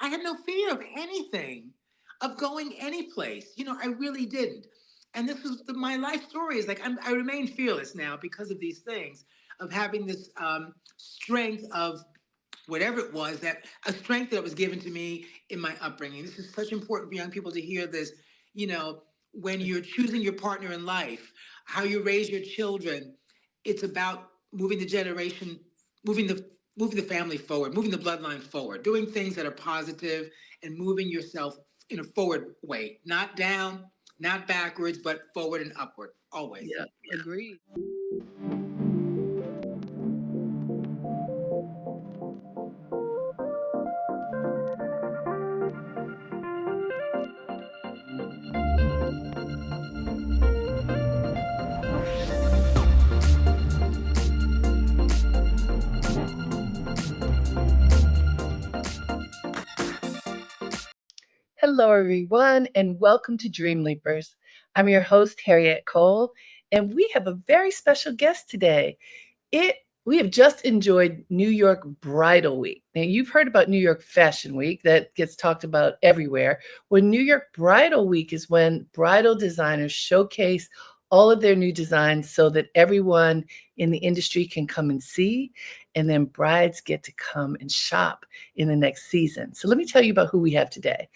I had no fear of anything, of going any place. I really didn't. And this was my life story. Is like I remain fearless now because of these things, of having this strength of whatever it was, that a strength that was given to me in my upbringing. This is such important for young people to hear this. You know, when you're choosing your partner in life, how you raise your children, it's about moving the generation, moving the moving the family forward, moving the bloodline forward, doing things that are positive and moving yourself in a forward way, not down, not backwards, but forward and upward, always. Yeah, agreed. Hello, everyone, and welcome to Dreamleapers. I'm your host, Harriette Cole, and we have a very special guest today. It We have just enjoyed New York Bridal Week. Now, you've heard about New York Fashion Week that gets talked about everywhere. Well, New York Bridal Week is when bridal designers showcase all of their new designs so that everyone in the industry can come and see, and then brides get to come and shop in the next season. So let me tell you about who we have today.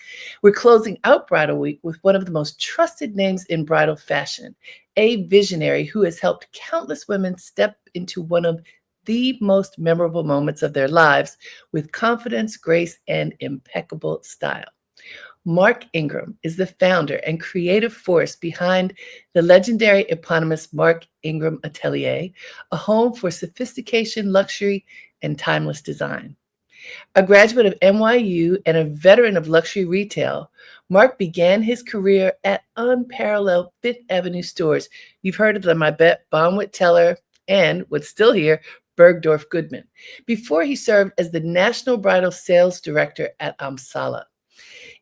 We're closing out Bridal Week with one of the most trusted names in bridal fashion, a visionary who has helped countless women step into one of the most memorable moments of their lives with confidence, grace, and impeccable style. Mark Ingram is the founder and creative force behind the legendary eponymous Mark Ingram Atelier, a home for sophistication, luxury, and timeless design. A graduate of NYU and a veteran of luxury retail, Mark began his career at unparalleled Fifth Avenue stores. You've heard of them, I bet, Bonwit Teller and, what's still here, Bergdorf Goodman, before he served as the National Bridal Sales Director at Amsala.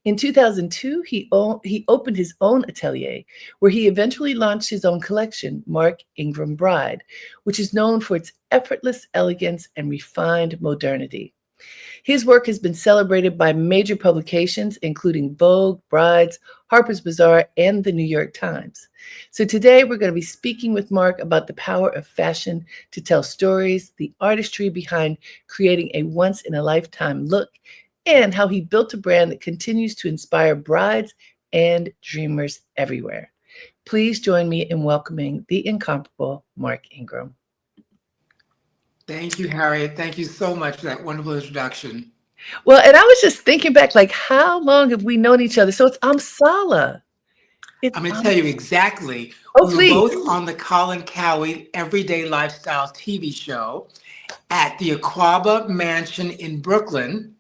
In 2002, he opened his own atelier, where he eventually launched his own collection, Mark Ingram Bride, which is known for its effortless elegance and refined modernity. His work has been celebrated by major publications, including Vogue, Brides, Harper's Bazaar, and the New York Times. So today we're going to be speaking with Mark about the power of fashion to tell stories, the artistry behind creating a once-in-a-lifetime look, and how he built a brand that continues to inspire brides and dreamers everywhere. Please join me in welcoming the incomparable Mark Ingram. Thank you, Harriet. Thank you so much for that wonderful introduction. Well, and I was just thinking back, like, how long have we known each other? So it's Amsala. It's I'm going to tell you exactly. Oh, We were please. both on the Colin Cowie Everyday Lifestyle TV show at the Aquaba Mansion in Brooklyn.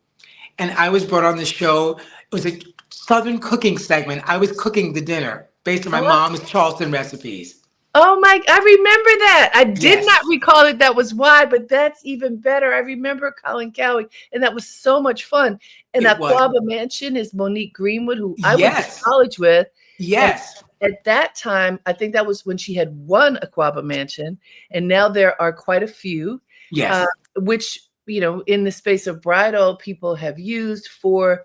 And I was brought on the show. It was a Southern cooking segment. I was cooking the dinner based on my Oh, mom's Charleston recipes. oh my, I remember that. I did not Yes, recall it. That was why, but that's even better. I remember Colin Cowie, and that was so much fun. And it was. Aquaba Mansion is Monique Greenwood, who I went to Yes, college with. And yes, at that time, I think that was when she had one Aquaba Mansion, and now there are quite a few, uh, yes, which, in the space of bridal, people have used for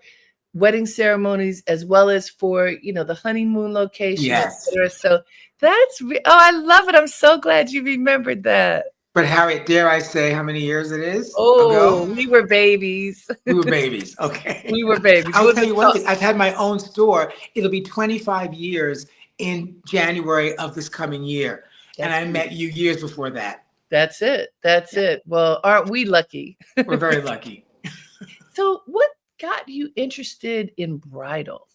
wedding ceremonies as well as for, the honeymoon locations, et yes. cetera. So I love it. I'm so glad you remembered that. But Harriet, dare I say how many years it is ago? Oh, we were babies. We were babies. We Okay. were babies. I'll We'll tell just you one talk. thing. I've had my own store. It'll be 25 years in January of this coming year. And That's I met you years before that. that's it. That's Yeah, it. Well, aren't we lucky? we're very lucky. So, what got you interested in bridal?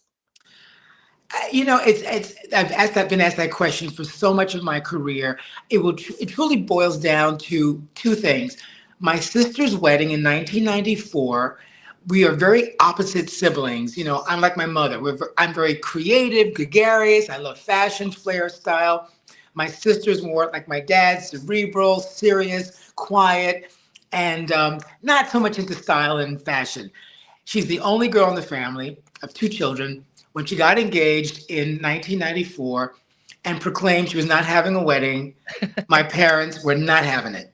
It's I've been asked that question for so much of my career. It truly boils down to two things. My sister's wedding in 1994. We are very opposite siblings. I'm like my mother. I'm very creative, gregarious. I love fashion, flair, style. My sister's more like my dad, cerebral, serious, quiet, and not so much into style and fashion. She's the only girl in the family of two children. When she got engaged in 1994 and proclaimed she was not having a wedding, my parents were not having it.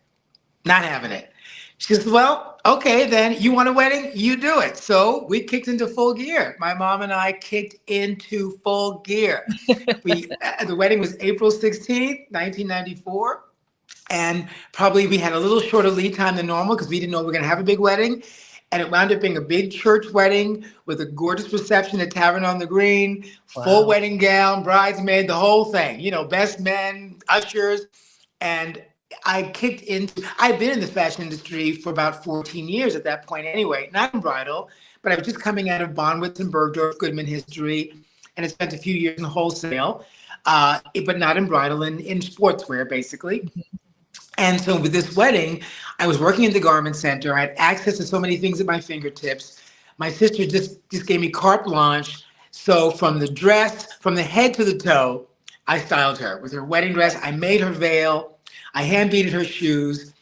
Not having it. She says, well, Okay, then you want a wedding? You do it. So we kicked into full gear. My mom and I kicked into full gear. The wedding was April 16th, 1994. And probably we had a little shorter lead time than normal because we didn't know we were going to have a big wedding. And it wound up being a big church wedding with a gorgeous reception at Tavern on the Green, full Wow. wedding gown, bridesmaid, the whole thing, best men, ushers. And I've been in the fashion industry for about 14 years at that point anyway, not in bridal, but I was just coming out of Bonwitz and Bergdorf Goodman history and had spent a few years in wholesale, but not in bridal, in sportswear, basically. And so with this wedding, I was working in the garment center. I had access to so many things at my fingertips. My sister just gave me carte blanche. So from the dress, from the head to the toe, I styled her with her wedding dress. I made her veil. I hand beaded her shoes.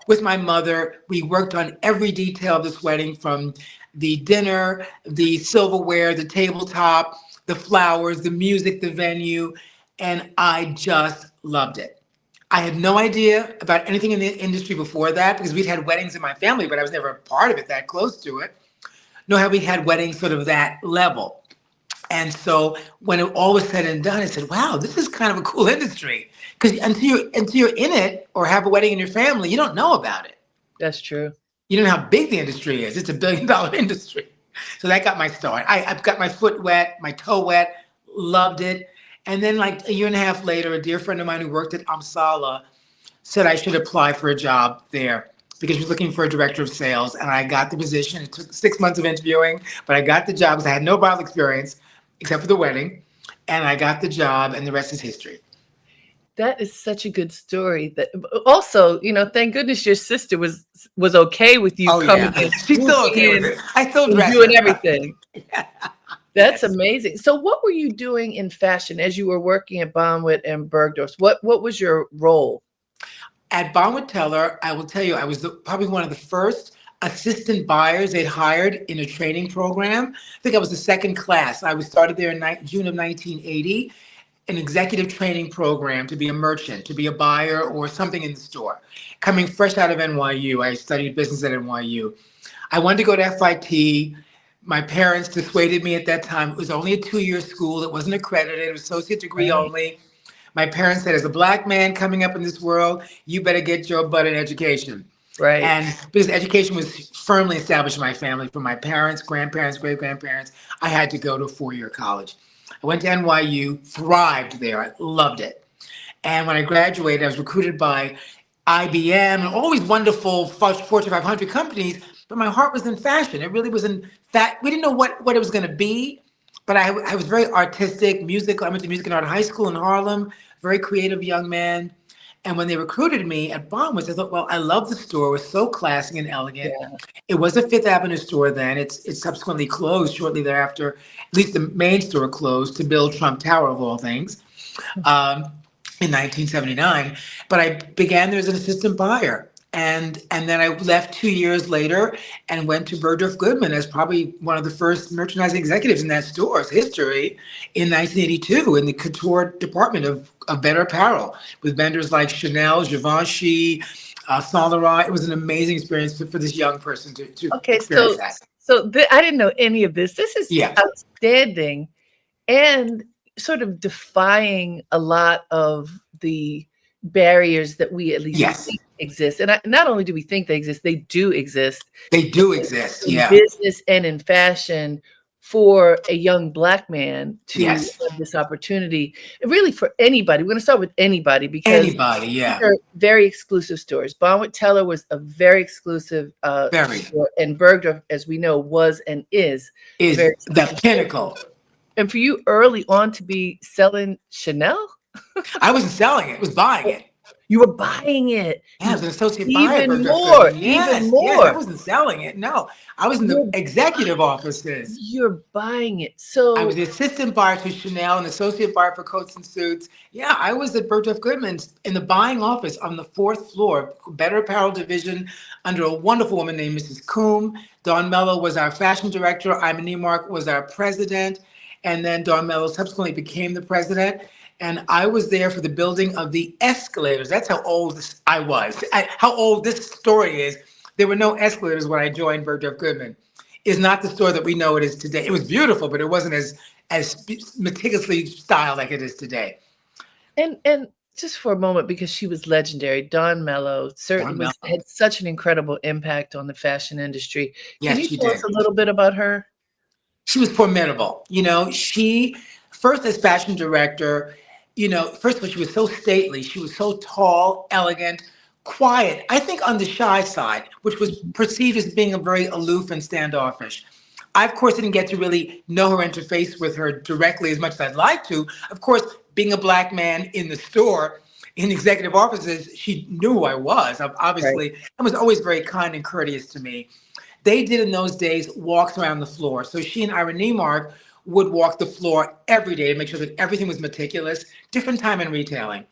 With my mother, we worked on every detail of this wedding, from the dinner, the silverware, the tabletop, the flowers, the music, the venue, and I just loved it. I had no idea about anything in the industry before that because we'd had weddings in my family, but I was never a part of it that close to it. Nor had we had weddings sort of that level. And so when it all was said and done, I said, wow, this is kind of a cool industry. Because until you're in it or have a wedding in your family, you don't know about it. That's true. You don't know how big the industry is. It's $1 billion industry. So that got my start. I've got my foot wet, my toe wet, loved it. And then like a year and a half later, a dear friend of mine who worked at Amsala said I should apply for a job there because she was looking for a director of sales. And I got the position. It took 6 months of interviewing, but I got the job because I had no bridal experience except for the wedding. And I got the job, and the rest is history. That is such a good story. That also, thank goodness your sister was okay with you Oh, coming yeah. in, She's still swooping okay with in, it. I still and dress doing her. everything. That's Yes. amazing. So, what were you doing in fashion as you were working at Bonwit and Bergdorf? What was your role? At Bonwit Teller, I will tell you, I was probably one of the first assistant buyers they'd hired in a training program. I think I was the second class. I was started there in June of 1980, an executive training program to be a merchant, to be a buyer or something in the store. Coming fresh out of NYU, I studied business at NYU. I wanted to go to FIT. My parents dissuaded me at that time. It was only a 2-year school. It wasn't accredited. It was associate degree Right. only. My parents said, as a black man coming up in this world, you better get your butt in education. Right. And because education was firmly established in my family, from my parents, grandparents, great grandparents, I had to go to a 4-year college. I went to NYU, thrived there. I loved it. And when I graduated, I was recruited by IBM and all these wonderful Fortune 500 companies, but my heart was in fashion. It really was in fact, we didn't know what it was going to be, but I was very artistic, musical. I went to music and art high school in Harlem, very creative young man. And when they recruited me at Bonwitz, I thought, well, I love the store. It was so classy and elegant. Yeah. It was a Fifth Avenue store then. It subsequently closed shortly thereafter. At least the main store closed to build Trump Tower, of all things, um, in 1979. But I began there as an assistant buyer. And then I left 2 years later and went to Bergdorf Goodman as probably one of the first merchandising executives in that store's history in 1982 in the couture department of better apparel with vendors like Chanel, Givenchy, Saint Laurent. It was an amazing experience for this young person to Okay. experience So, that. I didn't know any of this. This is Yeah. outstanding, and sort of defying a lot of the barriers that we at least Yes. think exist. And not only do we think they exist, they do exist They do exist. in Yeah. business and in fashion for a young black man to Yes. have this opportunity. And really for anybody. We're going to start with anybody because Anybody. these Yeah. are very exclusive stores. Bonwit Teller was a very exclusive Very. store, and Bergdorf, as we know, was and is a Is very the exclusive store. pinnacle. And for you early on to be selling Chanel, I wasn't selling it. I was buying it. you were buying it. Yeah, I was an associate buyer at Even Bergdorf more, Goodman. even Yes, yes. I more. wasn't selling it. No, I was in the You're executive offices. you're buying it. I was So the assistant buyer to Chanel and associate buyer for coats and suits. Yeah, I was at Bergdorf Goodman's in the buying office on the fourth floor, better apparel division, under a wonderful woman named Mrs. Coombe. Dawn Mello was our fashion director. Iman Neimark was our president. And then Dawn Mello subsequently became the president. And I was there for the building of the escalators. That's how old I was. How old this story is. There were no escalators when I joined Bergdorf Goodman. Is not the store that we know it is today. It was beautiful, but it wasn't as meticulously styled like it is today. And just for a moment, because she was legendary, Dawn Mello Don certainly Mello. had such an incredible impact on the fashion industry. Can Yes, you she tell us did. a little bit about her? She was formidable. She first as fashion director, first of all, she was so stately. She was so tall, elegant, quiet. I think on the shy side, which was perceived as being a very aloof and standoffish. I, of course, didn't get to really know her, interface with her directly as much as I'd like to. Of course, being a black man in the store, in executive offices, she knew who I was, Right. obviously, and was always very kind and courteous to me. They did in those days walks around the floor. So she and Ira Neimark would walk the floor every day to make sure that everything was meticulous. Different time in retailing.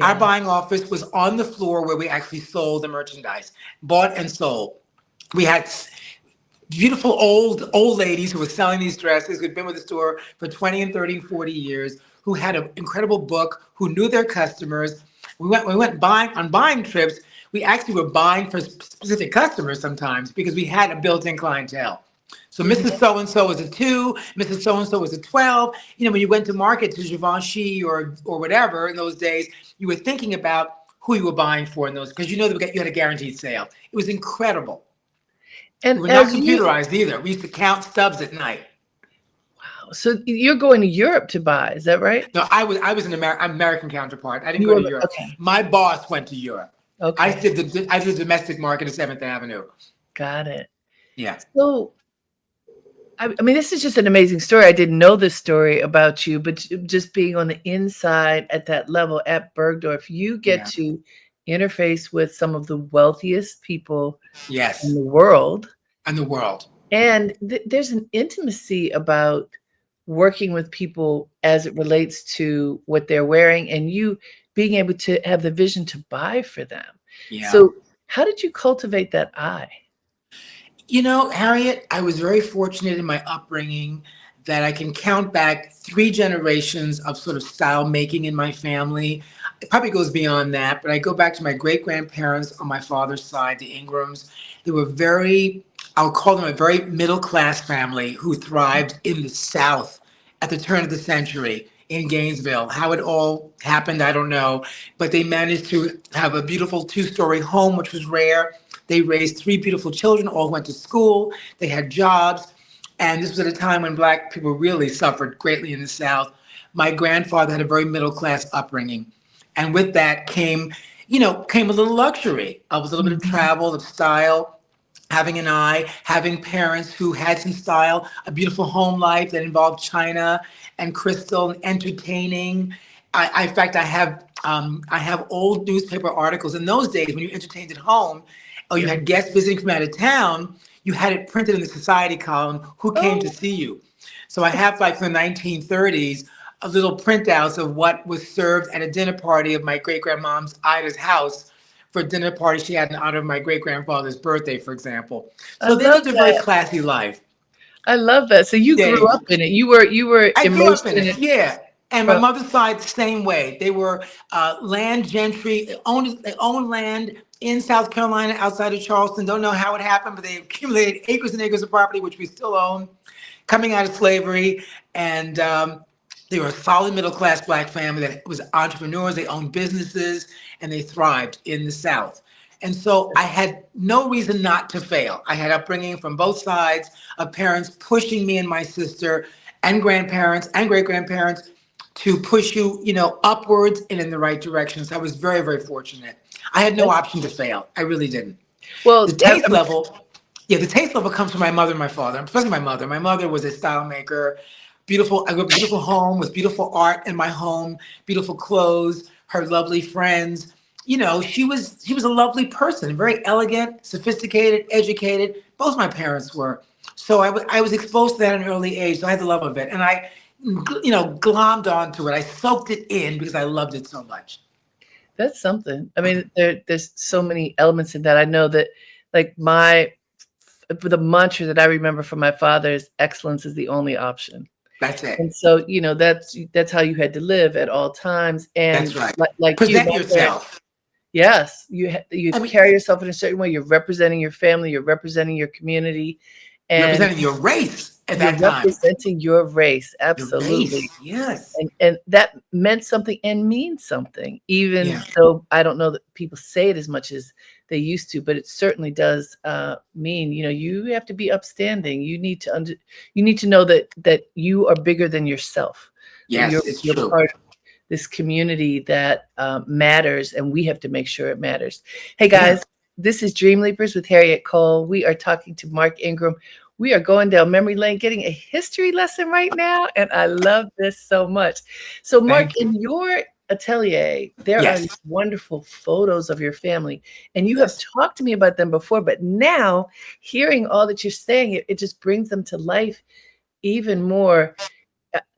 Our Yeah. buying office was on the floor where we actually sold the merchandise, bought and sold. We had beautiful old ladies who were selling these dresses, who'd been with the store for 20 and 30 and 40 years, who had an incredible book, who knew their customers. We went buying on buying trips. We actually were buying for specific customers sometimes because we had a built-in clientele. So Mhm. Mrs. So and so was a 2, Mrs. So and so was a 12. When you went to market to Givenchy or whatever in those days, you were thinking about who you were buying for in those because you had a guaranteed sale. It was incredible. We And were not as you computerized either. We used to count stubs at night. so you're going to Europe to buy, is that right? No, I was an American counterpart. I didn't You go to were Europe. okay. My boss went to Europe. I Okay. did the domestic market at Seventh Avenue. Got it. Yeah, So I mean, this is just an amazing story. I didn't know this story about you, but just being on the inside at that level at Bergdorf, you get yeah, to interface with some of the wealthiest people in yes, the world. and the world. And there's an intimacy about working with people as it relates to what they're wearing and you being able to have the vision to buy for them. Yeah. So, how did you cultivate that eye? Harriet, I was very fortunate in my upbringing that I can count back 3 generations of sort of style making in my family. It probably goes beyond that, but I go back to my great grandparents on my father's side, the Ingrams. They were I'll call them a very middle class family who thrived in the South at the turn of the century in Gainesville. How it all happened, I don't know, but they managed to have a beautiful 2-story home, which was rare. They raised 3 beautiful children, all went to school, they had jobs, and this was at a time when Black people really suffered greatly in the South. My grandfather had a very middle class upbringing. And with that came a little luxury. Was a little bit of Mhm. travel, of style, having an eye, having parents who had some style, a beautiful home life that involved china and crystal and entertaining. In fact, I have old newspaper articles. In those days, when you entertained at home, or you Yeah. had guests visiting from out of town, you had it printed in the society column who came to Oh, see you. So I have, like, from the 1930s, a little printouts of what was served at a dinner party of my great grandmom's Ida's house for a dinner party she had in honor of my great grandfather's birthday, for example. I So they love lived a very that. classy life. I love that. So you grew Yeah, up in it. You were I grew up immersed in in it. it Yeah. And my from mother's side, same way. They were land gentry. They owned land in South Carolina, outside of Charleston. Don't know how it happened, but they accumulated acres and acres of property, which we still own, coming out of slavery. And they were a solid middle class Black family that was entrepreneurs. They owned businesses and they thrived in the South. And so I had no reason not to fail. I had upbringing from both sides of parents pushing me and my sister and grandparents and great grandparents to push you, upwards and in the right direction. So I was very, very fortunate. I had no that's option to fail. I really didn't. The well, taste I mean, level, yeah, the taste level comes from my mother and my father, especially my mother. My mother was a style maker. Beautiful. I grew up in a beautiful home with beautiful art in my home, beautiful clothes, her lovely friends. She was a lovely person, very elegant, sophisticated, educated. Both my parents were. So I was exposed to that at an early age. So I had the love of it, and glommed onto it. I soaked it in because I loved it so much. that's something. I mean, there's so many elements in that. I know that, like, the mantra that I remember from my father is excellence is the only option. That's it. And so, that's how you had to live at all times. That's And right. like you, Present my parents, yourself. Yes, you I mean, carry yourself in a certain way. You're representing your family, you're representing your community, you're and representing your race at you're that time. representing your race. Your Absolutely. race, yes, And that meant something and means something, even yeah, though I don't know that people say it as much as they used to, but it certainly does mean, you have to be upstanding. You need to know that you are bigger than yourself, that yes, it's you're true. part this community that matters, and we have to make sure it matters. Hey Yeah, guys, this is Dreamleapers with Harriette Cole. We are talking to Mark Ingram. We are going down memory lane, getting a history lesson right now, and I love this so much. So, Mark, thank you. in your atelier, there are these Yes, wonderful photos of your family, and you have yes, talked to me about them before, but now hearing all that you're saying, it just brings them to life even more.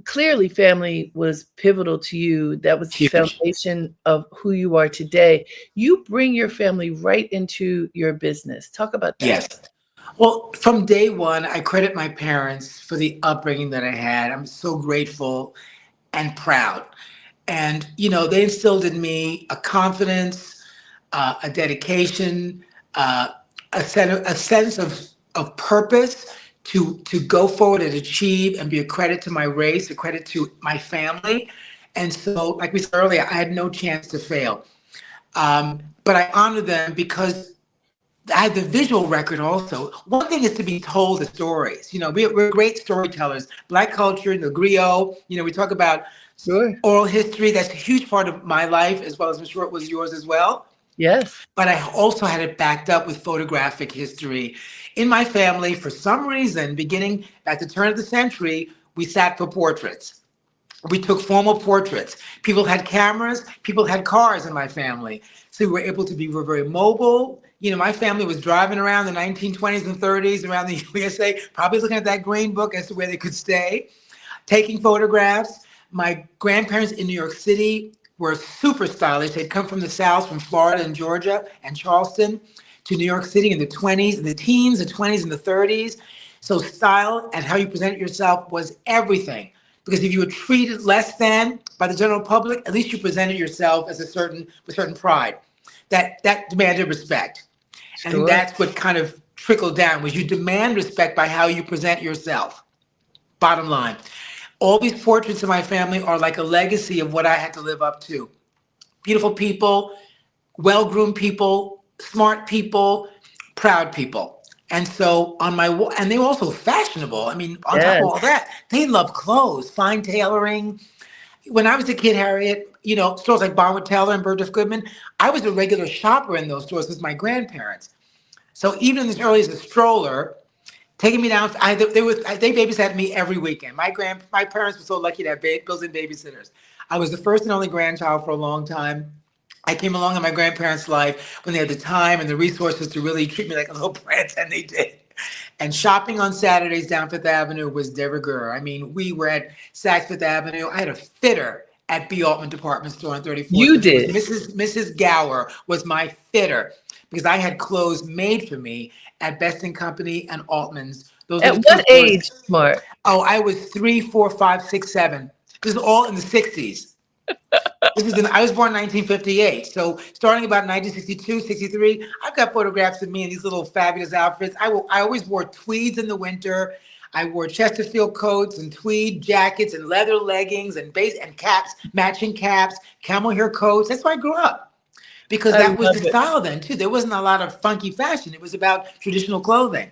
Clearly family was pivotal to you. That was the huge. foundation of who you are today. You bring your family right into your business. Talk about that. Yes. Well, from day one, I credit my parents for the upbringing that I had. I'm so grateful and proud. And, they instilled in me a confidence, a dedication, uh, a sense of purpose to go forward and achieve and be a credit to my race, a credit to my family. And so, like we said earlier, I had no chance to fail. But I honor them because I had the visual record also. One thing is to be told the stories. We're great storytellers. Black culture, the griot, we talk about Sure. oral history. That's a huge part of my life, as well as I'm sure it was yours as well. Yes. But I also had it backed up with photographic history. In my family, for some reason, beginning at the turn of the century, we sat for portraits. We took formal portraits. People had cameras, people had cars in my family. So we were able to be very mobile. My family was driving around the 1920s and 30s around the USA, probably looking at that green book as to where they could stay, taking photographs. My grandparents in New York City were super stylish. They'd come from the South, from Florida and Georgia and Charleston to New York City in the 20s, in the teens, the 20s, and the 30s. So style and how you present yourself was everything. Because if you were treated less than by the general public, at least you presented yourself as with certain pride. That demanded respect. And I think Sure. that's what kind of trickled down was you demand respect by how you present yourself. Bottom line. All these portraits of my family are like a legacy of what I had to live up to. Beautiful people, well-groomed people, smart people, proud people. And so on my wall, and they were also fashionable. I mean, on top of Yes. all that, they love clothes, fine tailoring. When I was a kid, Harriet, stores like Bonwit Taylor and Burgess Goodman, I was a regular shopper in those stores with my grandparents. So even as early as a stroller, taking me down. They babysat me every weekend. My parents were so lucky to have built-in babysitters. I was the first and only grandchild for a long time. I came along in my grandparents' life when they had the time and the resources to really treat me like a little prince, and they did. And shopping on Saturdays down Fifth Avenue was de rigueur. I mean, we were at Saks Fifth Avenue. I had a fitter at B. Altman Department Store on 34th. You Her name was did. Mrs. Gower was my fitter because I had clothes made for me at Best and Company and Altman's. Those were At the two what stores. age, Mark? Oh, I was 3, 4, 5, 6, 7. This is all in the 60s. I was born in 1958. So starting about 1962, 63, I've got photographs of me in these little fabulous outfits. I always wore tweeds in the winter. I wore Chesterfield coats and tweed jackets and leather leggings and base and caps, matching caps, camel hair coats. That's where I grew up because I that was love the it. style then too. There wasn't a lot of funky fashion. It was about traditional clothing.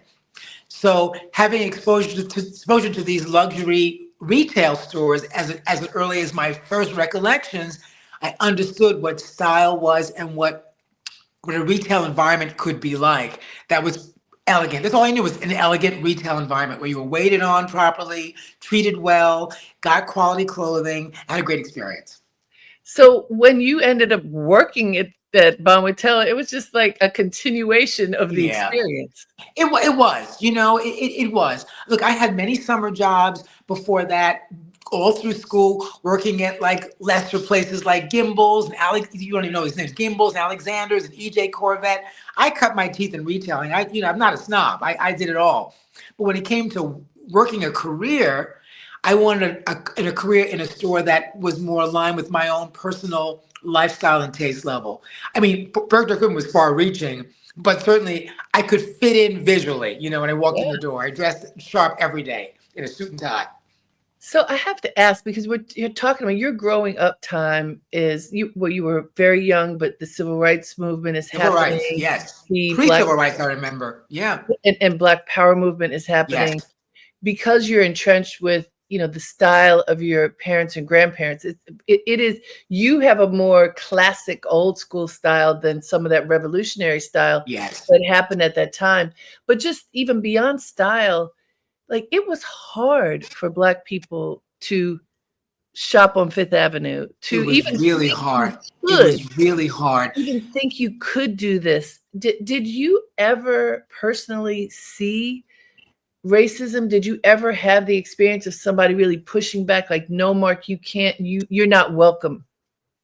So having exposure to these luxury retail stores as early as my first recollections, I understood what style was and what a retail environment could be like. That was elegant. That's all I knew was an elegant retail environment where you were waited on properly, treated well, got quality clothing, had a great experience. So when you ended up working at that Bonwitella, it was just like a continuation of the Yeah. experience. It was, it was. Look, I had many summer jobs before that, all through school, working at like lesser places like Gimbels and Alex. You don't even know his names, Gimbels and Alexander's and EJ Corvette. I cut my teeth in retailing. I'm not a snob. I did it all. But when it came to working a career, I wanted a career in a store that was more aligned with my own personal lifestyle and taste level. I mean, Bergdorf Goodman was far reaching, but certainly I could fit in visually. You know, when I walked in Yeah. the door, I dressed sharp every day in a suit and tie. So I have to ask because you're talking about your growing up time is you were very young, but the civil rights movement is Civil rights, happening. yes. The Pre black civil rights, I remember. Yeah, and black power movement is happening. yes, Because you're entrenched with the style of your parents and grandparents, it is, you have a more classic old school style than some of that revolutionary style yes. that happened at that time. But just even beyond style, like it was hard for black people to shop on Fifth Avenue, It to was even really think you hard. It could was really hard. even think you could do this. Did you ever personally see racism? Did you ever have the experience of somebody really pushing back, like, no, Mark, you can't, you're not welcome?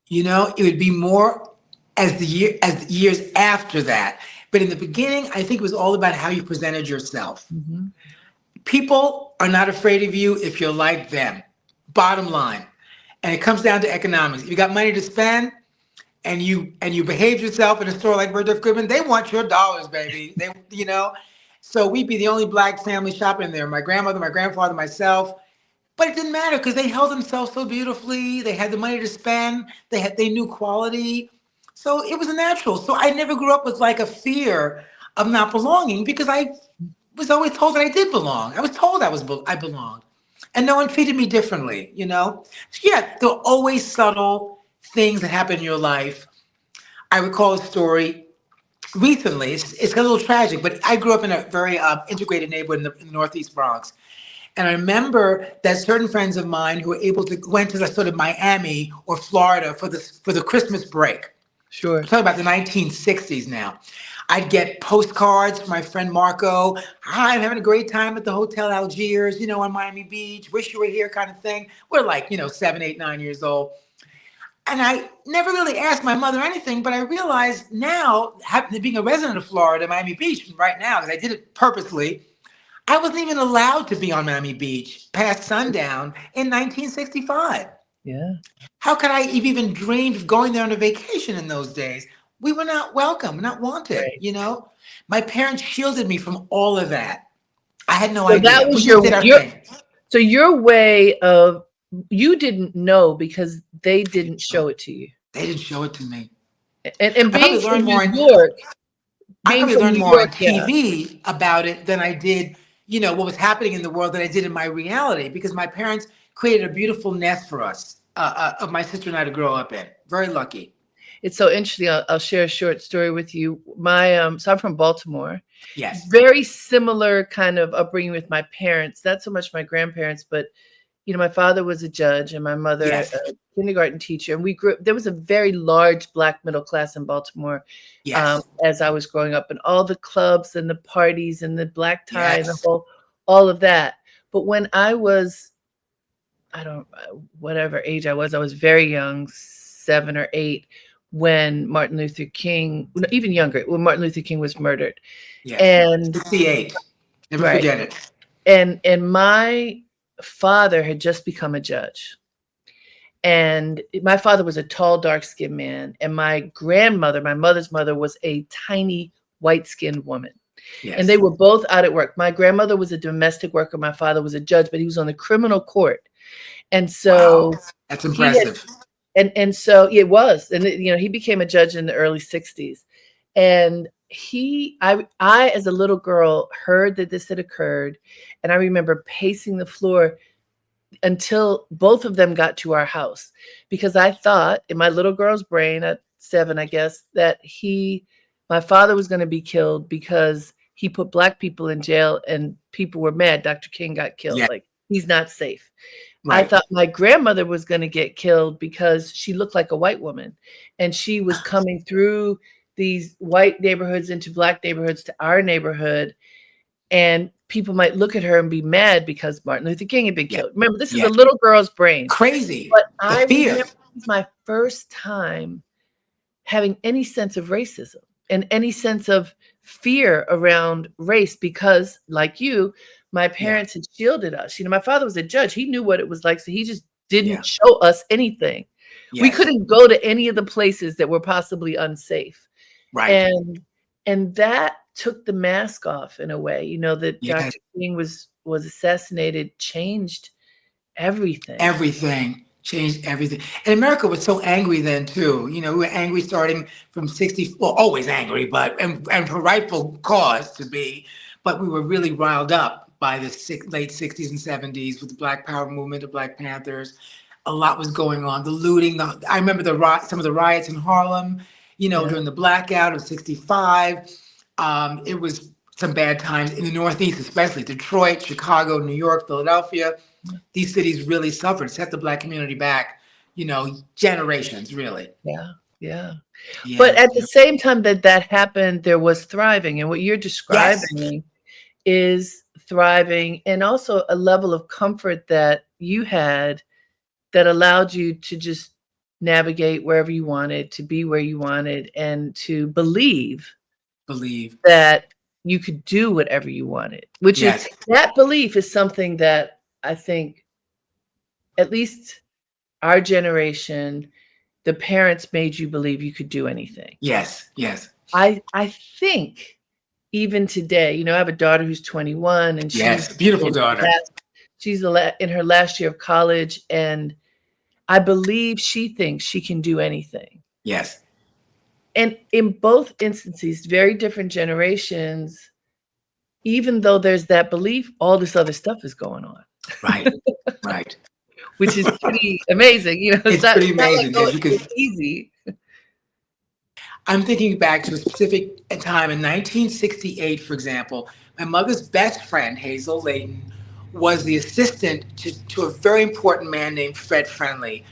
You know, it would be more as the years after that. But in the beginning, I think it was all about how you presented yourself. Mhm. People are not afraid of you if you're like them. Bottom line. And it comes down to economics. If you got money to spend and you behave yourself in a store like Bergdorf Goodman, they want your dollars, baby. They. So we'd be the only black family shopping there. My grandmother, my grandfather, myself. But it didn't matter because they held themselves so beautifully. They had the money to spend. They knew quality. So it was a natural. So I never grew up with like a fear of not belonging because I was always told that I did belong. I was told I belonged. And no one treated me differently. So yeah, there were always subtle things that happen in your life. I recall a story recently. It's a little tragic, but I grew up in a very integrated neighborhood in the Northeast Bronx. And I remember that certain friends of mine who were able to went to the sort of Miami or Florida for the Christmas break. I'm Sure. talking about the 1960s now. I'd get postcards from my friend Marco. Hi, I'm having a great time at the Hotel Algiers, on Miami Beach. Wish you were here, kind of thing. We're like, 7, 8, 9 years old. And I never really asked my mother anything, but I realized now, being a resident of Florida, Miami Beach, right now, because I did it purposely, I wasn't even allowed to be on Miami Beach past sundown in 1965. Yeah. How could I have even dreamed of going there on a vacation in those days? We were not welcome, not wanted, Right. you know? My parents shielded me from all of that. I had no So that idea. We was just did our your thing. so your way of, you didn't know because they didn't show it to you. They didn't show it to me. And I probably being from learned New more in York, I being probably from learned New more on York, yeah. TV about it than I did, what was happening in the world than I did in my reality because my parents created a beautiful nest for us, of my sister and I to grow up in. Very lucky. It's so interesting. I'll share a short story with you. So I'm from Baltimore. Yes. Very similar kind of upbringing with my parents, not so much my grandparents, but my father was a judge and my mother Yes. a kindergarten teacher. And there was a very large black middle class in Baltimore, Yes. as I was growing up, and all the clubs and the parties and the black tie and Yes. all of that. But when I was, I don't, whatever age I was very young, 7 or 8, when Martin Luther King, no, even younger, when Martin Luther King was murdered. Yes. And 68. Never right. forget it. And my father had just become a judge. And my father was a tall, dark-skinned man, and my grandmother, my mother's mother, was a tiny, white-skinned woman. And they Yes. were both out at work. My grandmother was a domestic worker. My father was a judge, but he was on the criminal court. And Wow. so That's he had, impressive. and so it was, and he became a judge in the early 60s. And I, as a little girl, heard that this had occurred, and I remember pacing the floor until both of them got to our house, because I thought in my little girl's brain at 7, I guess, that my father was going to be killed because he put black people in jail and people were mad Dr. King got killed. Yeah. Like, he's not safe. I Right. thought my grandmother was going to get killed because she looked like a white woman and she was coming through these white neighborhoods into black neighborhoods to our neighborhood, and people might look at her and be mad because Martin Luther King had been Yeah. killed. Remember, this is a Yeah. little girl's brain. Crazy. But The I fear. remember it was my first time having any sense of racism and any sense of fear around race because, like you, my Yeah. parents had shielded us. My father was a judge. He knew what it was like, so he just didn't Yeah. show us anything. We Yes. couldn't go to any of the places that were possibly unsafe. Right. And that took the mask off in a way, that Yes. Dr. King was assassinated, changed everything. Everything changed everything. And America was so angry then too. We were angry starting from 60, well, always angry, but and for rightful cause to be, but we were really riled up by the late 60s and 70s with the Black Power movement, the Black Panthers. A lot was going on. The looting, I remember some of the riots in Harlem, Yeah, during the blackout of 65. It was some bad times in the Northeast, especially Detroit, Chicago, New York, Philadelphia. These cities really suffered, set the Black community back, generations, really. yeah, yeah. But Yeah, at the yeah. same time that happened, there was thriving, and what you're Yes, describing is thriving and also a level of comfort that you had that allowed you to just navigate wherever you wanted, to be where you wanted, and to believe believe. that you could do whatever you wanted, which is Yes, that belief is something that I think at least our generation, the parents made you believe you could do anything. yes, yes, I think even today, I have a daughter who's 21 and yes. Beautiful daughter. she's in her last year of college, and I believe she thinks she can do anything. Yes, And in both instances, very different generations, even though there's that belief, all this other stuff is going on, right, right. which is pretty amazing. It's It's not pretty it's not like, amazing. oh, Yes, you could. it's easy. I'm thinking back to a specific time in 1968, for example. My mother's best friend, Hazel Layton, was the assistant to a very important man named Fred Friendly.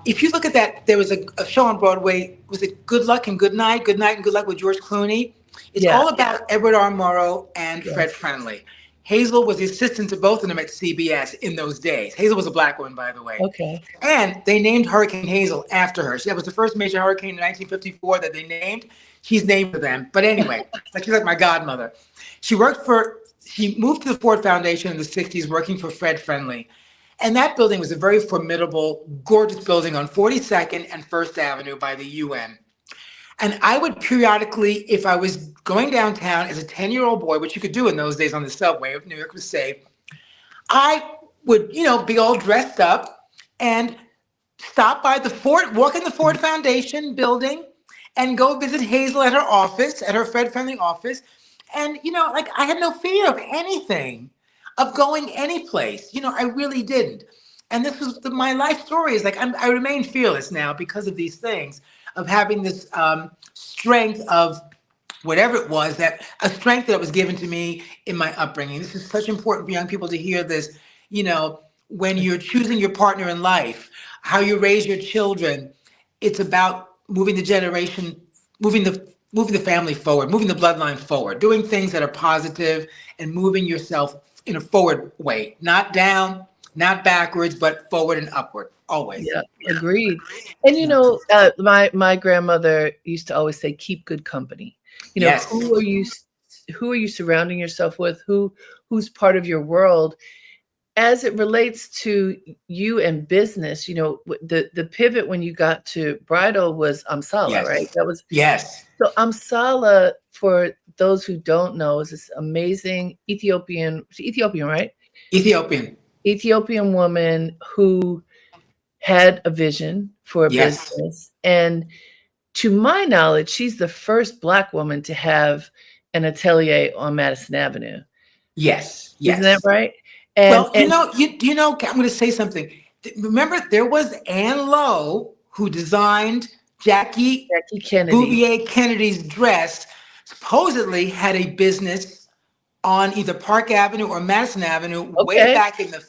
If you look at that, there was a show on Broadway. Was it Good Luck and Good Night? Good Night and Good Luck with George Clooney. It's Yeah, all about Edward R. Murrow and Fred yes. Friendly. Hazel was the assistant to both of them at CBS in those days. Hazel was a black woman, by the way. Okay. And they named Hurricane Hazel after her. That was the first major hurricane in 1954 that they named. She's named for them. But anyway, she's like my godmother. She moved to the Ford Foundation in the 60s working for Fred Friendly. And that building was a very formidable, gorgeous building on 42nd and First Avenue by the UN. And I would periodically, if I was going downtown as a 10-year-old boy, which you could do in those days on the subway, if New York was safe, I would, be all dressed up and stop by the Ford, walk in the Ford Foundation building and go visit Hazel at her office, at her Fred Friendly office. And, like I had no fear of anything, of going any place. I really didn't. And this was my life story is like I remain fearless now because of these things, of having this strength of whatever it was, that a strength that was given to me in my upbringing. This is such important for young people to hear this, when you're choosing your partner in life, how you raise your children. It's about moving the generation, moving the family forward, moving the bloodline forward, doing things that are positive and moving yourself in a forward way, not down, not backwards, but forward and upward, always. Yeah, agreed. And Yeah. my grandmother used to always say, "Keep good company." Yes. Who are you surrounding yourself with? Who's part of your world? As it relates to you and business, the pivot when you got to Bridal was Amsala, right? Yes. That was Yes. so Amsala, for those who don't know, is this amazing Ethiopian, right? Ethiopian. Ethiopian woman who had a vision for a Yes. business. And to my knowledge, she's the first Black woman to have an atelier on Madison Avenue. Yes. Isn't that Yes. right? And Well, and I'm going to say something. Remember, there was Anne Lowe who designed Jackie Jackie Kennedy. Bouvier Kennedy's dress, supposedly had a business on either Park Avenue or Madison Avenue way Okay. back in the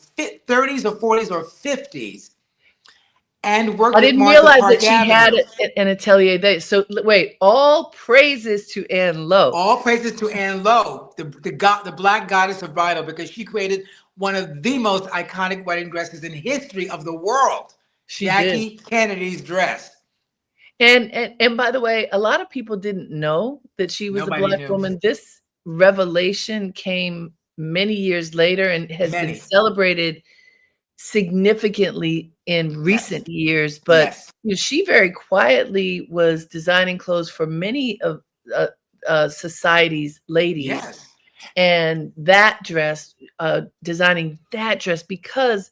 30s or 40s or 50s, and worked I with didn't Martha realize that Park she had Avenue. an atelier there. So wait, all praises to Anne Lowe. All praises to Anne Lowe, the black goddess of bridal, because she created one of the most iconic wedding dresses in history of the world, She did. Jackie Kennedy's dress. And by the way, a lot of people didn't know that she was a Nobody Black knew. woman. This revelation came many years later and has been Many. celebrated significantly in Yes. recent years. But Yes. she very quietly was designing clothes for many of uh, society's ladies, Yes. and that dress, designing that dress because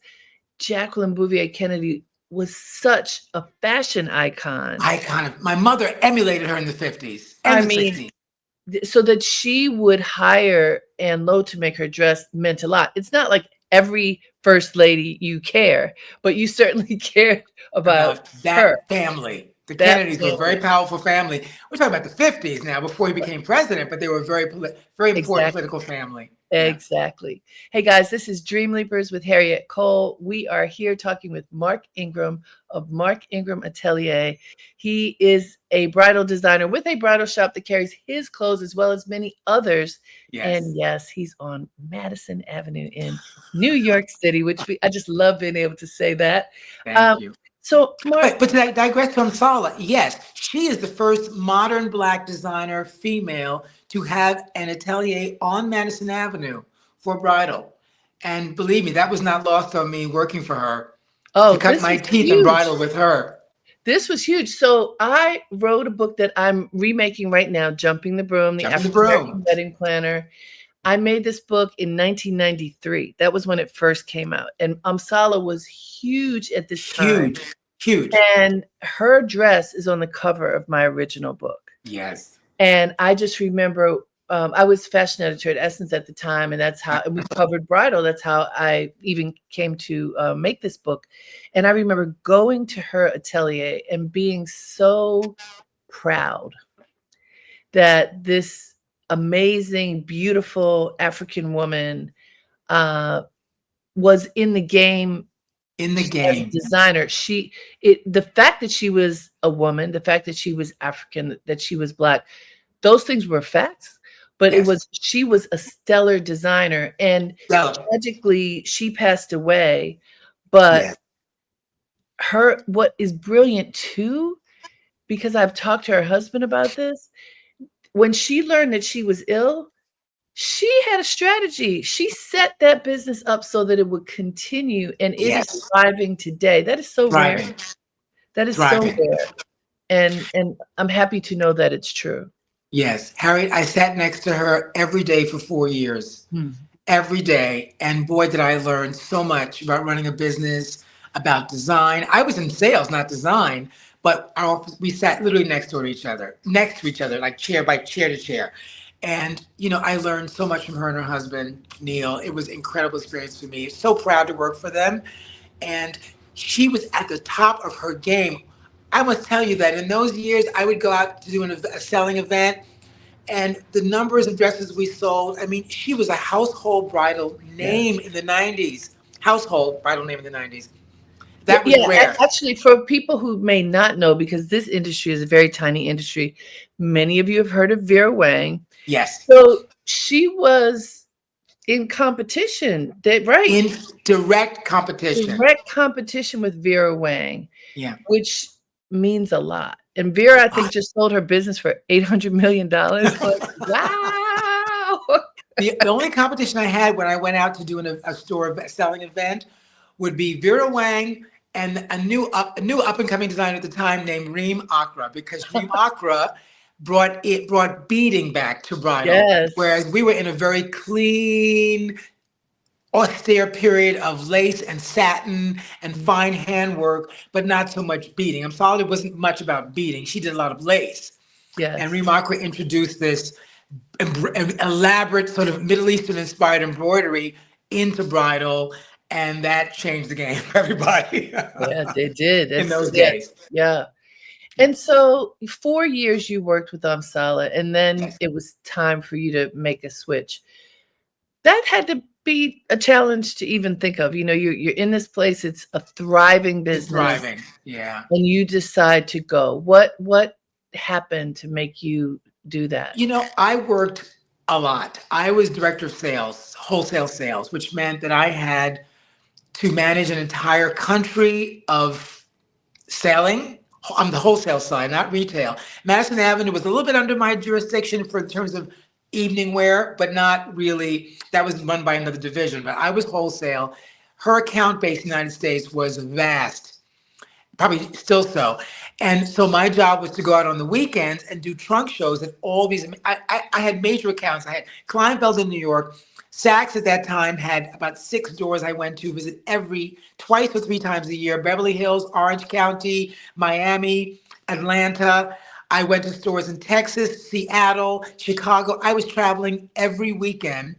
Jacqueline Bouvier Kennedy was such a fashion icon. My mother emulated her in the 50s and I the mean, 60s. so that she would hire Ann Lowe to make her dress meant a lot. It's not like every first lady you care, but you certainly cared about About her, that family. The that Kennedys were a very family. powerful family. We're talking about the 50s now, before he became president, but they were a very important Exactly. political family. Yeah. Exactly. Hey guys, this is Dreamleapers with Harriette Cole. We are here talking with Mark Ingram of Mark Ingram Atelier. He is a bridal designer with a bridal shop that carries his clothes as well as many others. And Yes. yes, he's on Madison Avenue in New York City, which I just love being able to say that. Um, Thank you. so, Mark, But to digress from Sala, yes, she is the first modern Black designer, female, to have an atelier on Madison Avenue for bridal. And believe me, that was not lost on me working for her to oh, cut this my was teeth in huge. bridal with her. This was huge. So I wrote a book that I'm remaking right now, Jumping the Broom, the Jumping the African broom. American Wedding Planner. I made this book in 1993. That was when it first came out. And Amsala was huge at this time. Huge, huge. And her dress is on the cover of my original book. Yes. And I just remember I was fashion editor at Essence at the time, and that's how, and we covered bridal. That's how I even came to make this book. And I remember going to her atelier and being so proud that this amazing, beautiful African woman uh, was in the game In the as a game. designer. The fact that she was a woman, the fact that she was African, that she was Black, those things were facts, but Yes. she was a stellar designer, and Stella. tragically, she passed away, but Yes. what is brilliant too, because I've talked to her husband about this, when she learned that she was ill, she had a strategy. She set that business up so that it would continue, and it is Yes. thriving today. That is so rare. Thriving. That is so Thriving. rare, and I'm happy to know that it's true. Yes. Harriet, I sat next to her every day for 4 years. Hmm. Every day. And boy, did I learn so much about running a business, about design. I was in sales, not design, but our office, we sat literally next to each other, like chair by chair to chair. And, I learned so much from her and her husband, Neil. It was an incredible experience for me. So proud to work for them. And she was at the top of her game. I must tell you that in those years, I would go out to do a selling event, and the numbers of dresses we sold. I mean, she was a household bridal name Yes. in the 90s. Household bridal name in the 90s. That was Yeah, rare. actually, for people who may not know, because this industry is a very tiny industry, many of you have heard of Vera Wang. Yes. So she was in competition, right? In direct competition. Direct competition with Vera Wang, Yeah. which means a lot. And Vera, I think, just sold her business for $800 million. Like, wow. The only competition I had when I went out to do a store selling event would be Vera Wang and a new up and coming designer at the time named Reem Akra, because Reem Akra brought beading back to bridal, Yes. whereas we were in a very clean, austere period of lace and satin and fine handwork, but not so much beading. I'm sorry, it wasn't much about beading. She did a lot of lace. And Yes. Reem Akra introduced this elaborate sort of Middle Eastern inspired embroidery into bridal, and that changed the game for everybody Yeah, they did. in That's those yeah. days. Yeah. Yeah. And so 4 years you worked with Amsala, and then Yes. it was time for you to make a switch. That had to be a challenge to even think of. You're in this place, it's a thriving It's business, thriving. Yeah. and you decide to go. What happened to make you do that? I worked a lot. I was director of sales, wholesale sales, which meant that I had to manage an entire country of selling on the wholesale side, not retail. Madison Avenue was a little bit under my jurisdiction for in terms of evening wear, but not really. That was run by another division, but I was wholesale. Her account base in the United States was vast, probably still so. And so my job was to go out on the weekends and do trunk shows at all these. I had major accounts. I had Kleinfeld in New York. Saks at that time had about 6 stores I went to visit every twice or 3 times a year. Beverly Hills, Orange County, Miami, Atlanta. I went to stores in Texas, Seattle, Chicago. I was traveling every weekend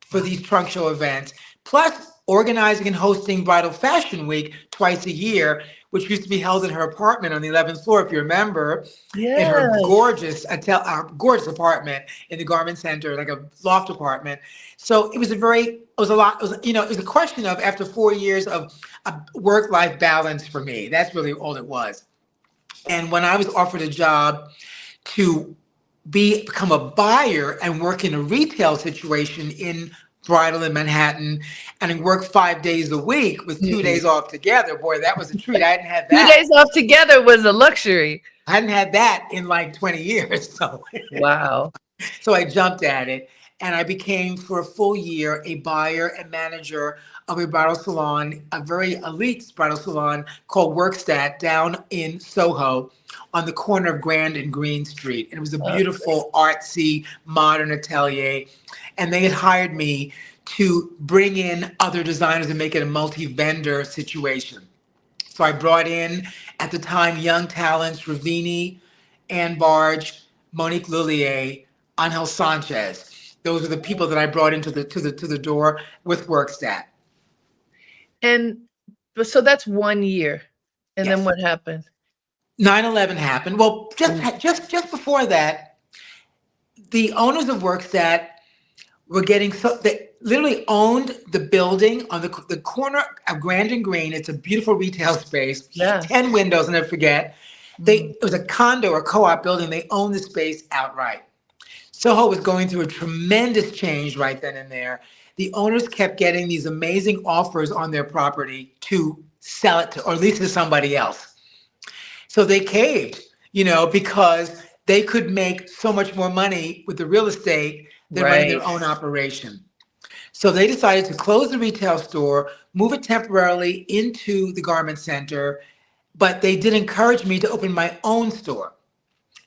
for Wow. these trunk show events, plus organizing and hosting Bridal Fashion Week twice a year, which used to be held in her apartment on the 11th floor, if you remember, in her Yes. gorgeous apartment in the Garment Center, like a loft apartment. So it was a lot. It was a question of after 4 years of a work-life balance for me. That's really all it was. And when I was offered a job to become a buyer and work in a retail situation in Bridal in Manhattan and work 5 days a week with two Mm. days off together. Boy, that was a treat. I hadn't had 2 days that. off together was a luxury. I hadn't had that in like 20 years. Wow. So I jumped at it and I became for a full year a buyer and manager of a bridal salon, a very elite bridal salon called Workstat down in Soho on the corner of Grand and Green Street. And it was a Uh, beautiful, artsy, modern atelier. And they had hired me to bring in other designers and make it a multi-vendor situation. So I brought in, at the time, young talents, Ravini, Ann Barge, Monique Lullier, Angel Sanchez. Those are the people that I brought into the door with Workstat. and so that's 1 year. And then Yes. what happened? 9/11 happened. Well, Mm. just before that, the owners of Workstat were getting so they literally owned the building on the corner of Grand and Green. It's a beautiful retail space, Yeah. 10 windows, and I forget. Mm. It was a condo or co-op building. They owned the space outright. Soho was going through a tremendous change right then and there. The owners kept getting these amazing offers on their property to sell it to, or lease it to somebody else. So they caved, because they could make so much more money with the real estate than running Right. their own operation. So they decided to close the retail store, move it temporarily into the garment center, but they did encourage me to open my own store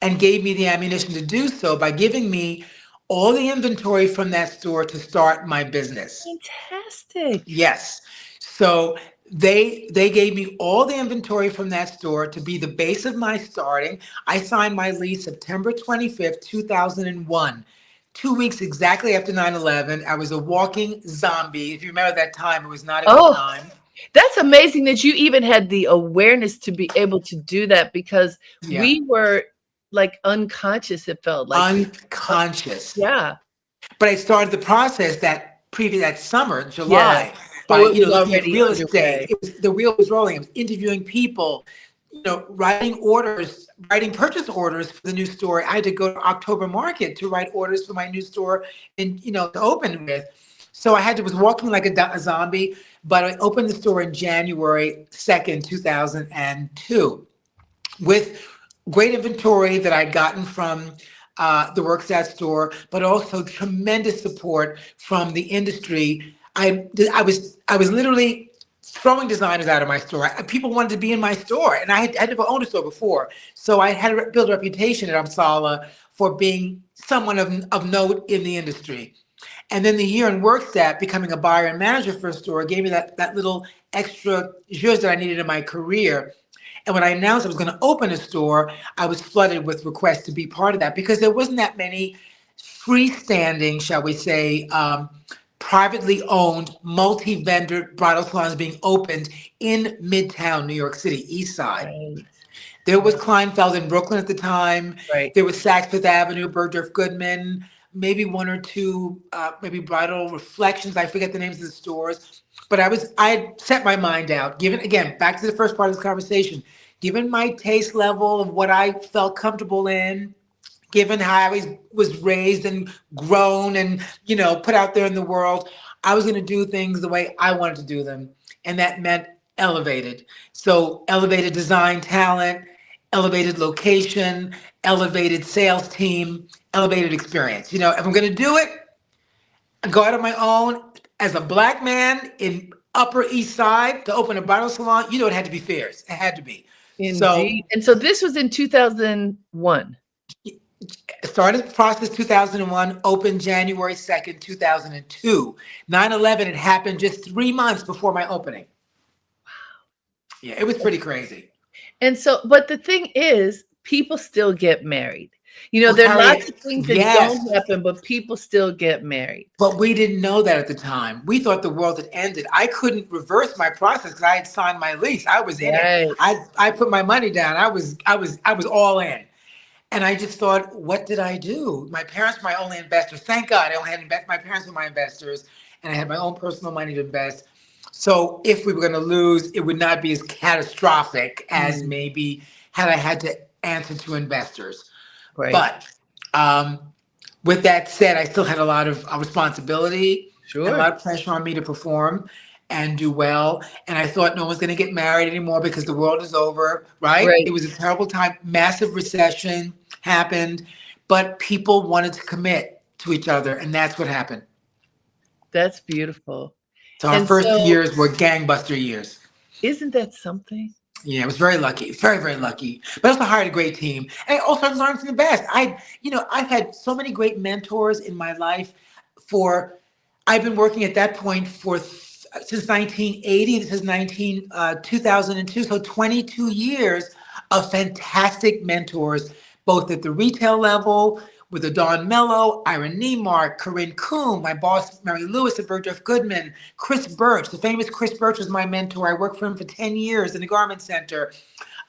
and gave me the ammunition to do so by giving me all the inventory from that store to start my business. Fantastic. Yes. So they gave me all the inventory from that store to be the base of my starting. I signed my lease September 25th, 2001. 2 weeks exactly after 9/11. I was a walking zombie. If you remember that time, it was not a good Oh, time. that's amazing that you even had the awareness to be able to do that because Yeah. we were like unconscious, it felt like. Uh, Unconscious. yeah. But I started the process that summer, Yeah. July, So by it was looking at already real estate. underway. The wheel was rolling. I was interviewing people, writing purchase orders for the new store. I had to go to October Market to write orders for my new store and to open with. So I had to was walking like a zombie. But I opened the store in January 2nd, 2002 with great inventory that I'd gotten from the Worksat store, but also tremendous support from the industry. I was literally throwing designers out of my store. People wanted to be in my store, and I had never owned a store before, so I had to build a reputation at Amsala for being someone of note in the industry. And then the year in Workstat, becoming a buyer and manager for a store, gave me that little extra zhuzh that I needed in my career. And when I announced I was going to open a store, I was flooded with requests to be part of that because there wasn't that many freestanding, shall we say, privately owned multi-vendor bridal salons being opened in Midtown New York City, East Side. Right. There was Right. Kleinfeld in Brooklyn at the time. Right. There was Saks Fifth Avenue, Bergdorf Goodman, maybe one or two, maybe Bridal Reflections. I forget the names of the stores. But I had set my mind out, given, again, back to the first part of this conversation, given my taste level of what I felt comfortable in, given how I was raised and grown and, put out there in the world, I was going to do things the way I wanted to do them. And that meant elevated. So elevated design talent, elevated location, elevated sales team, elevated experience. You know, if I'm going to do it, I go out on my own as a black man in Upper East Side to open a bridal salon. You know, it had to be fierce. It had to be. So Indeed. And so this was in 2001. started the process 2001, opened January 2nd, 2002. 9/11 had happened just 3 months before my opening. Yeah, it was pretty crazy. And so, but the thing is, people still get married. You know, Well, there are lots of Harriet, things that yes, don't happen, but people still get married. but we didn't know that at the time. We thought the world had ended. I couldn't reverse my process because I had signed my lease. I was in it. Right. I put my money down. I was all in. And I just thought, what did I do? My parents were my only investors. Thank God I only had my parents were my investors, and I had my own personal money to invest. So if we were going to lose, it would not be as catastrophic as Mm, maybe had I had to answer to investors. right. But um, with that said, I still had a lot of responsibility and a Sure. lot of pressure on me to perform and do well. And I thought no one's going to get married anymore because the world is over, right? It Right. was a terrible time. Massive recession happened, but people wanted to commit to each other, and that's what happened. That's beautiful. So our And first so, years were gangbuster years. isn't that something? Yeah, I was very lucky, very, very lucky. But I also hired a great team. And I also learned from the best. I've had so many great mentors in my life for, I've been working at that point since 1980. This is 2002. So 22 years of fantastic mentors, both at the retail level, with Adon Mello, Ira Niemark, Corinne Kuhn, my boss, Mary Lewis at Bergdorf Goodman, Chris Birch, the famous Chris Birch was my mentor. I worked for him for 10 years in the Garment Center.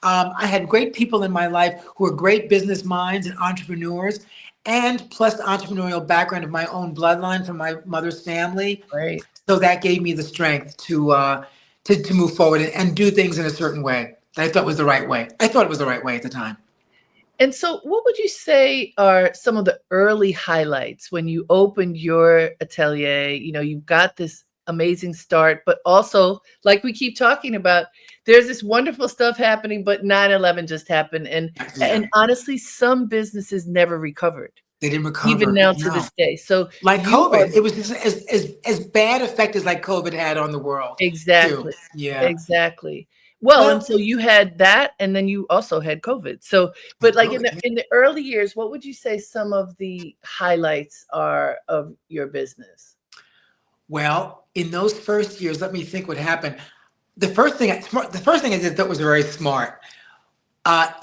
I had great people in my life who were great business minds and entrepreneurs, and plus the entrepreneurial background of my own bloodline from my mother's family. Right. So that gave me the strength to move forward and do things in a certain way that I thought was the right way. I thought it was the right way at the time. And so, what would you say are some of the early highlights when you opened your atelier? You know, you've got this amazing start, but also, like we keep talking about, there's this wonderful stuff happening, but 9/11 just happened. And Yeah, honestly, some businesses never recovered, they didn't even recover. now to No. this day. So Like you are COVID. It was just as bad effect as like COVID had on the world too. exactly, Yeah. exactly. Well, and Well, so you had that, and then you also had COVID. So, and but like in COVID. the Yeah. in the early years, what would you say some of the highlights are of your business? Well, in those first years, let me think what happened. The first thing I did that was very smart.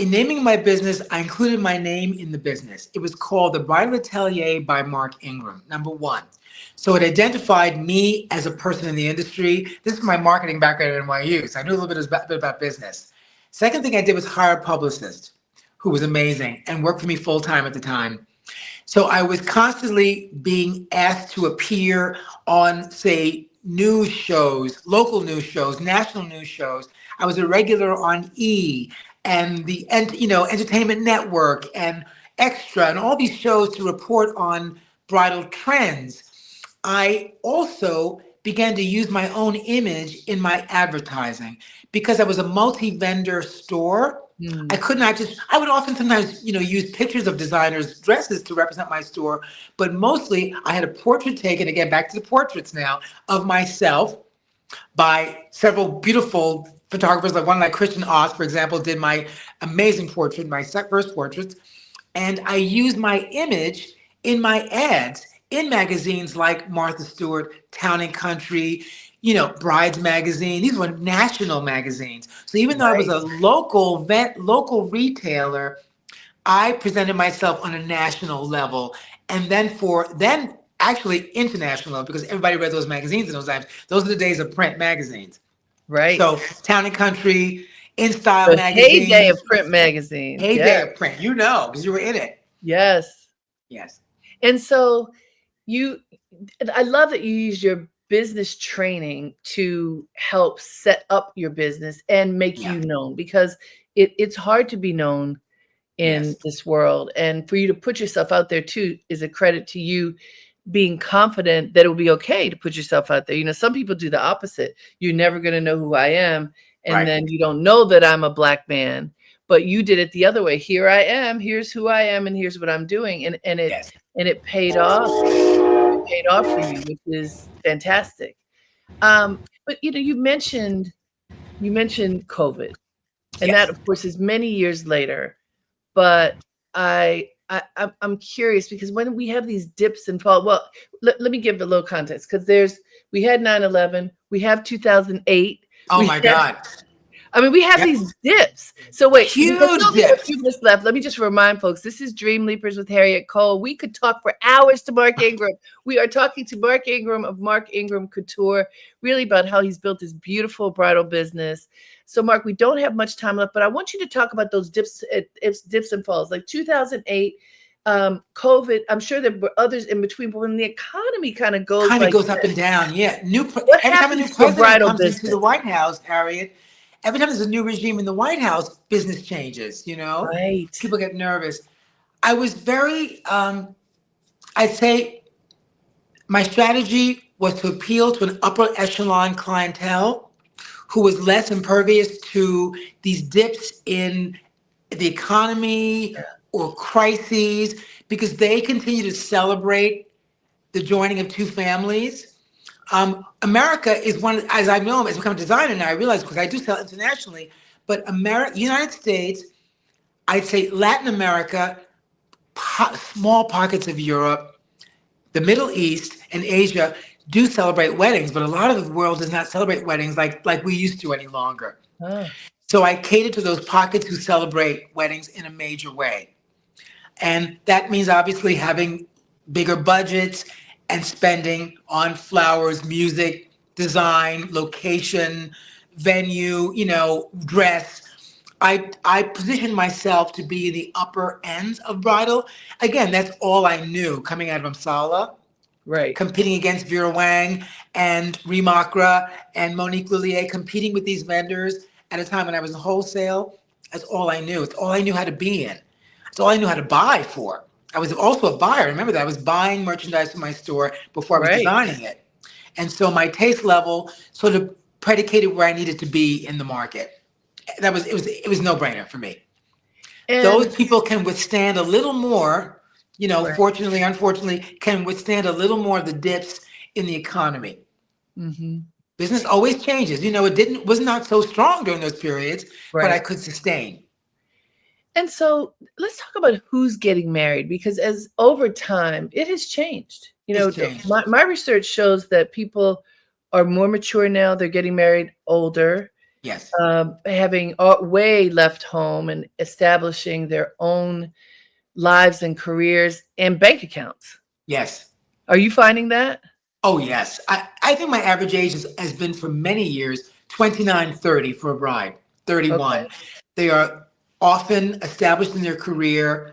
In naming my business, I included my name in the business. It was called the Bridal Atelier by Mark Ingram, number one. So it identified me as a person in the industry. This is my marketing background at NYU, so I knew a little bit about business. Second thing I did was hire a publicist who was amazing and worked for me full time at the time. So I was constantly being asked to appear on, say, news shows, local news shows, national news shows. I was a regular on E and Entertainment Network and Extra and all these shows to report on bridal trends. I also began to use my own image in my advertising because I was a multi-vendor store. I Mm, could not just, I would often sometimes, use pictures of designers' dresses to represent my store, but mostly I had a portrait taken, again, back to the portraits now, of myself by several beautiful photographers, like Christian Oss, for example, did my amazing portrait, my first portraits. And I used my image in my ads in magazines like Martha Stewart, Town and Country, Brides Magazine. These were national magazines. So even though I was right, a local retailer, I presented myself on a national level, and then actually international level because everybody read those magazines in those times. Those are the days of print magazines. right. So Town and Country, In Style The heyday magazine, of print magazines. heyday Yeah. of print, because you were in it. Yes. Yes. And so you, I love that you use your business training to help set up your business and make Yeah. you known because it's hard to be known in Yes. this world. And for you to put yourself out there too is a credit to you being confident that it will be okay to put yourself out there. You know, some people do the opposite. You're never going to know who I am. And Right. then you don't know that I'm a black man. but you did it the other way. Here I am, here's who I am, and here's what I'm doing. Yes. And it paid off. It paid off for you, which is fantastic. But you mentioned COVID, and that Yes. of course is many years later. But I'm curious because when we have these dips and fall, well, let me give a little context because we had 9/11, we have 2008, Oh we my had God. we have Yep. these dips. So wait, because we Huge only have a dips. few minutes left. Let me just remind folks, this is Dreamleapers with Harriette Cole. We could talk for hours to Mark Ingram. We are talking to Mark Ingram of Mark Ingram Couture, really about how he's built this beautiful bridal business. So Mark, we don't have much time left, but I want you to talk about those dips and falls, like 2008, COVID. I'm sure there were others in between, but when the economy kind of goes Kind of like goes up this, and down. Yeah. what Every time a new happens to a president bridal comes into the business? White House, Harriet, every time there's a new regime in the White House, business changes, Right, People get nervous. I was very, I'd say my strategy was to appeal to an upper echelon clientele who was less impervious to these dips in the economy or crises because they continue to celebrate the joining of two families. America is one, as I know, has become a designer now. I realize because I do sell internationally, but America, United States, I'd say Latin America, small pockets of Europe, the Middle East, and Asia do celebrate weddings, but a lot of the world does not celebrate weddings like we used to any longer. huh, So I cater to those pockets who celebrate weddings in a major way. And that means obviously having bigger budgets and spending on flowers, music, design, location, venue, dress. I position myself to be the upper ends of bridal. Again, that's all I knew coming out of Amsala, right. competing against Vera Wang and Rimakra and Monique Lullier, competing with these vendors at a time when I was in wholesale. That's all I knew. It's all I knew how to be in. It's all I knew how to buy for. I was also a buyer. Remember that I was buying merchandise for my store before I was Right. designing it. And so my taste level sort of predicated where I needed to be in the market. It was no brainer for me. Those And people can withstand a little more, right. fortunately, unfortunately, can withstand a little more of the dips in the economy. Mhm. Business always changes. It was not so strong during those periods, but I Right. could sustain. And so let's talk about who's getting married because as over time, it has changed. It's changed. My research shows that people are more mature now. They're getting married older, Yes. having way left home and establishing their own lives and careers and bank accounts. Yes. Are you finding that? Oh, yes. I think my average age has been for many years 29, 30 for a bride, 31. Okay. They are often established in their career,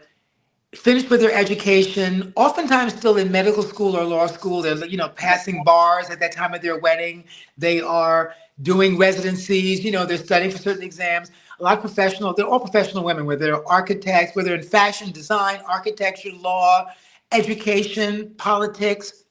finished with their education, oftentimes still in medical school or law school. They're, passing bars at that time of their wedding. They are doing residencies, they're studying for certain exams. A lot of they're all professional women, whether they're architects, whether in fashion, design, architecture, law, education, politics.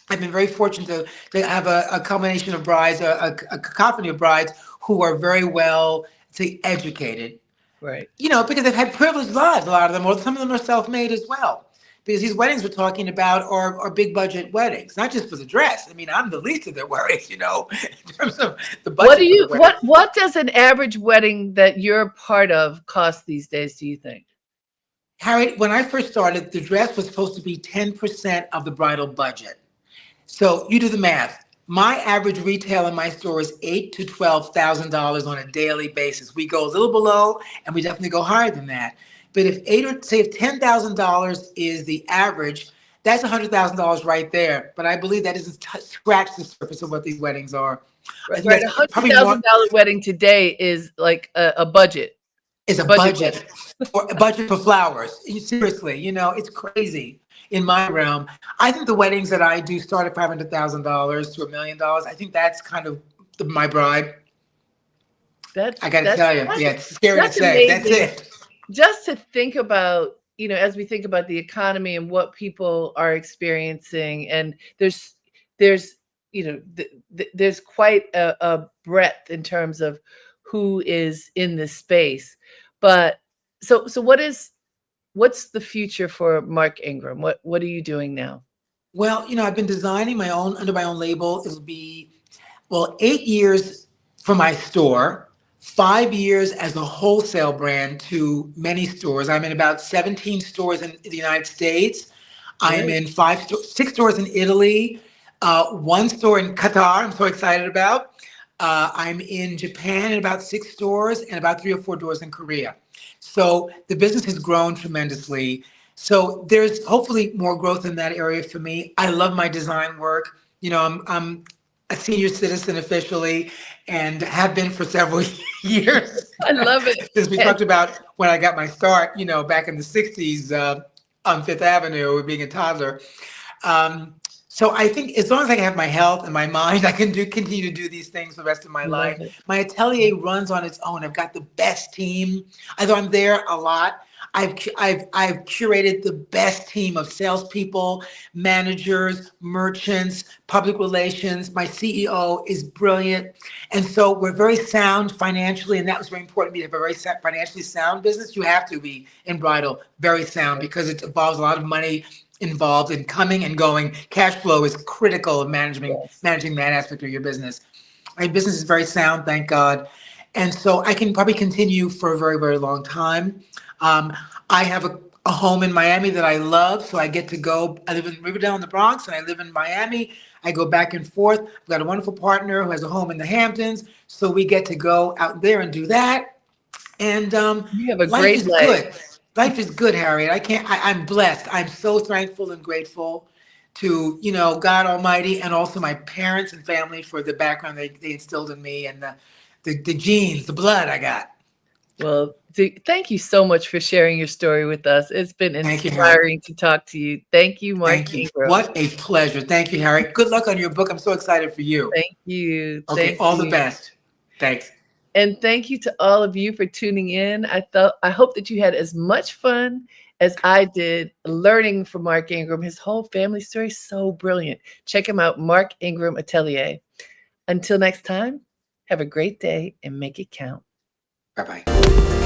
I've been very fortunate to have a combination of brides, a cacophony of brides who are very well, say, educated, Right. because they've had privileged lives, a lot of them, or some of them are self-made as well. Because these weddings we're talking about are big budget weddings, not just for the dress. I mean, I'm the least of their worries, in terms of the What do budget for the you wedding. what does an average wedding that you're part of cost these days, do you think? Harry, when I first started, the dress was supposed to be 10% of the bridal budget. So you do the math. My average retail in my store is $8,000 to $12,000 on a daily basis. We go a little below, and we definitely go higher than that. But if $10,000 is the average, that's $100,000 right there. But I believe that doesn't scratch the surface of what these weddings are. I Right, think right. that's A hundred probably more thousand dollar wedding today is like a budget, is a budget wedding. budget for flowers. Seriously, it's crazy in my realm. I think the weddings that I do start at $500,000 to $1 million. I think that's kind of my bride. That's I got to that's tell you, that's yeah, it's scary to that's say. That's amazing. it. Just to think about, as we think about the economy and what people are experiencing, and there's there's quite a breadth in terms of who is in this space. But so what's the future for Mark Ingram? What are you doing now? Well, I've been designing my own under my own label. It'll be, well, 8 years for my store, 5 years as a wholesale brand to many stores. I'm in about 17 stores in the United States. I'm Great. in 6 stores in Italy, one store in Qatar. I'm so excited about. I'm in Japan in about 6 stores and about 3 or 4 doors in Korea. So the business has grown tremendously. So there's hopefully more growth in that area for me. I love my design work. I'm a senior citizen officially and have been for several years I love it. since we And talked about when I got my start, back in the 60s on Fifth Avenue, being a toddler. Um, so I think as long as I can have my health and my mind, I can continue to do these things for the rest of my love life. it. My atelier runs on its own. I've got the best team. Although I'm there a lot, I've curated the best team of salespeople, managers, merchants, public relations. My CEO is brilliant, and so we're very sound financially, and that was very important to me to have a very financially sound business. You have to be in bridal very sound because it involves a lot of money involved in coming and going. Cash flow is critical of Yes. managing that aspect of your business. My business is very sound, thank God. And so I can probably continue for a very, very long time. Um, I have a home in Miami that I love, so I get to go. I live in Riverdale in the Bronx, and I live in Miami. I go back and forth. I've got a wonderful partner who has a home in the Hamptons, so we get to go out there and do that. And You have a life great is life. good. Life is good, Harriet. I can't. I'm blessed. I'm so thankful and grateful to God Almighty and also my parents and family for the background they instilled in me and the genes, the blood I got. Well, thank you so much for sharing your story with us. It's been Thank you, Harriet. inspiring to talk to you. Thank you, Mark Thank you. Ingram. What a pleasure. Thank you, Harriet. Good luck on your book. I'm so excited for you. Thank you. Okay, Thank all the you. best. Thanks. And thank you to all of you for tuning in. I hope that you had as much fun as I did learning from Mark Ingram. His whole family story is so brilliant. Check him out, Mark Ingram Atelier. Until next time, have a great day and make it count. Bye bye.